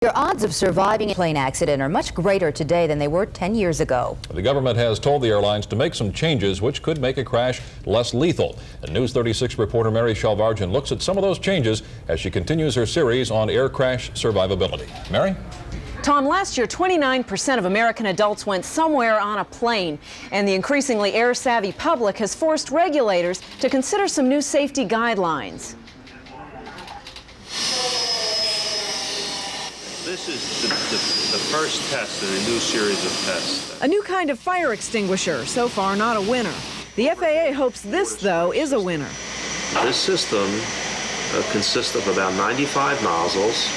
Your odds of surviving a plane accident are much greater today than they were 10 years ago. The government has told the airlines to make some changes which could make a crash less lethal. And News 36 reporter Mary Shalvarjan looks at some of those changes as she continues her series on air crash survivability. Mary? Tom, last year 29% of American adults went somewhere on a plane, and the increasingly air-savvy public has forced regulators to consider some new safety guidelines. This is the first test in a new series of tests. A new kind of fire extinguisher, so far not a winner. The FAA hopes this, though, is a winner. This system consists of about 95 nozzles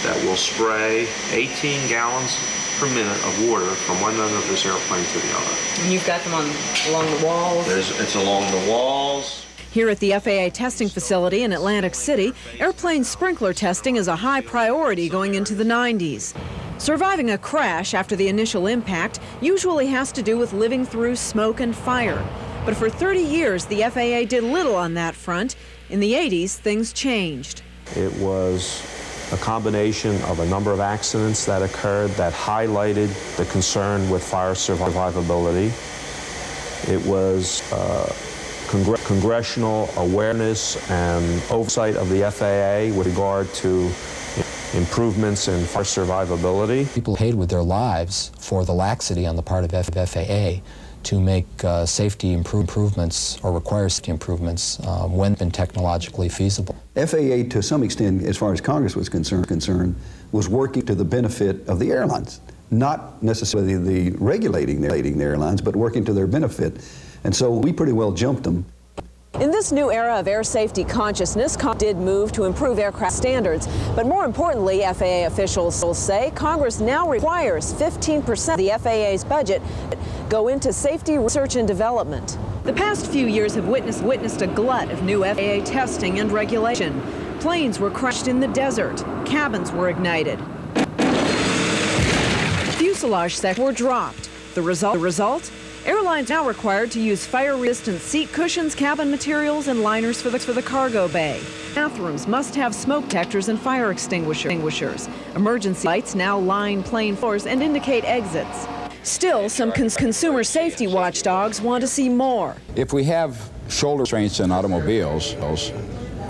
that will spray 18 gallons per minute of water from one end of this airplane to the other. And you've got them along the walls? It's along the walls. Here at the FAA testing facility in Atlantic City, airplane sprinkler testing is a high priority going into the 90s. Surviving a crash after the initial impact usually has to do with living through smoke and fire. But for 30 years, the FAA did little on that front. In the 80s, things changed. It was a combination of a number of accidents that occurred that highlighted the concern with fire survivability. It was congressional awareness and oversight of the FAA with regard to improvements in fire survivability. People paid with their lives for the laxity on the part of FAA to make safety improvements or require safety improvements when been technologically feasible. FAA, to some extent, as far as Congress was concerned, was working to the benefit of the airlines, not necessarily the regulating the airlines, but working to their benefit. And so we pretty well jumped them. In this new era of air safety consciousness, Congress did move to improve aircraft standards. But more importantly, FAA officials say Congress now requires 15% of the FAA's budget go into safety research and development. The past few years have witnessed a glut of new FAA testing and regulation. Planes were crashed in the desert. Cabins were ignited. Fuselage sections were dropped. The result? Airlines now required to use fire-resistant seat cushions, cabin materials, and liners for the cargo bay. Bathrooms must have smoke detectors and fire extinguishers. Emergency lights now line plane floors and indicate exits. Still, some consumer safety watchdogs want to see more. If we have shoulder restraints in automobiles,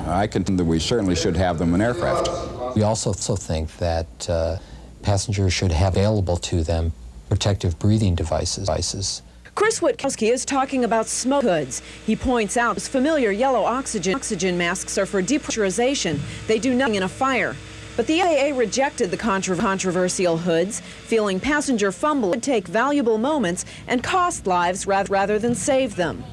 I contend that we certainly should have them in aircraft. We also think that passengers should have available to them protective breathing devices. Chris Witkowski is talking about smoke hoods. He points out those familiar yellow oxygen masks are for depressurization. They do nothing in a fire. But the FAA rejected the controversial hoods, feeling passenger fumble would take valuable moments and cost lives rather than save them.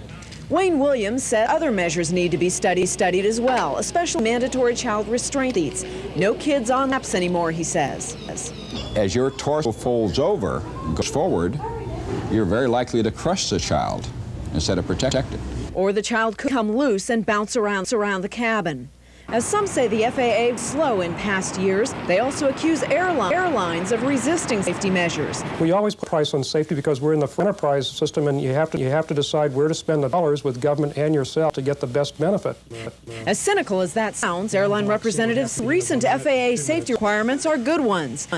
Wayne Williams said other measures need to be studied as well, especially mandatory child restraint seats. No kids on laps anymore, he says. As your torso folds over and goes forward, you're very likely to crush the child instead of protect it. Or the child could come loose and bounce around the cabin. As some say the FAA was slow in past years, they also accuse airlines of resisting safety measures. We always put price on safety because we're in the enterprise system, and you have to decide where to spend the dollars with government and yourself to get the best benefit. As cynical as that sounds, airline representatives' recent FAA safety requirements are good ones.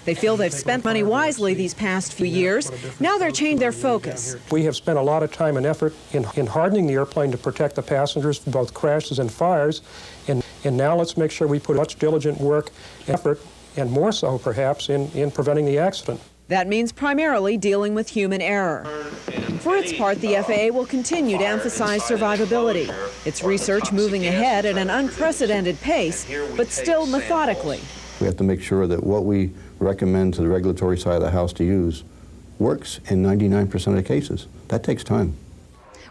They feel they've spent money wisely these past few years. Now they're changing their focus. We have spent a lot of time and effort in hardening the airplane to protect the passengers from both crashes and fires. And now let's make sure we put much diligent work and effort, and more so perhaps, in preventing the accident. That means primarily dealing with human error. For its part, the FAA will continue to emphasize survivability. Its research moving ahead at an unprecedented pace, but still methodically. We have to make sure that what we recommend to the regulatory side of the house to use works in 99% of the cases. That takes time.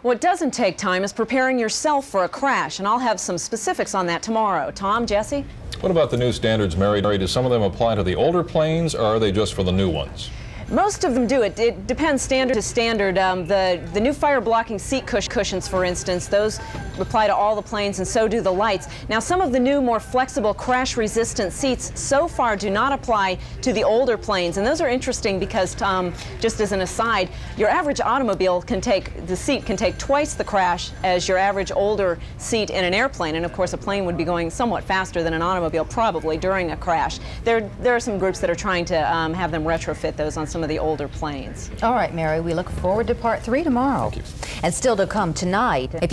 What doesn't take time is preparing yourself for a crash, and I'll have some specifics on that tomorrow. Tom, Jesse? What about the new standards, Mary? Do some of them apply to the older planes, or are they just for the new ones? Most of them do. It depends standard to standard. The new fire-blocking seat cushions, for instance, those apply to all the planes, and so do the lights. Now, some of the new, more flexible, crash-resistant seats so far do not apply to the older planes, and those are interesting because, just as an aside, your average automobile the seat can take twice the crash as your average older seat in an airplane, and of course, a plane would be going somewhat faster than an automobile probably during a crash. There are some groups that are trying to have them retrofit those on some of the older planes. All right, Mary, we look forward to part 3 tomorrow. Thank you. And still to come tonight, if you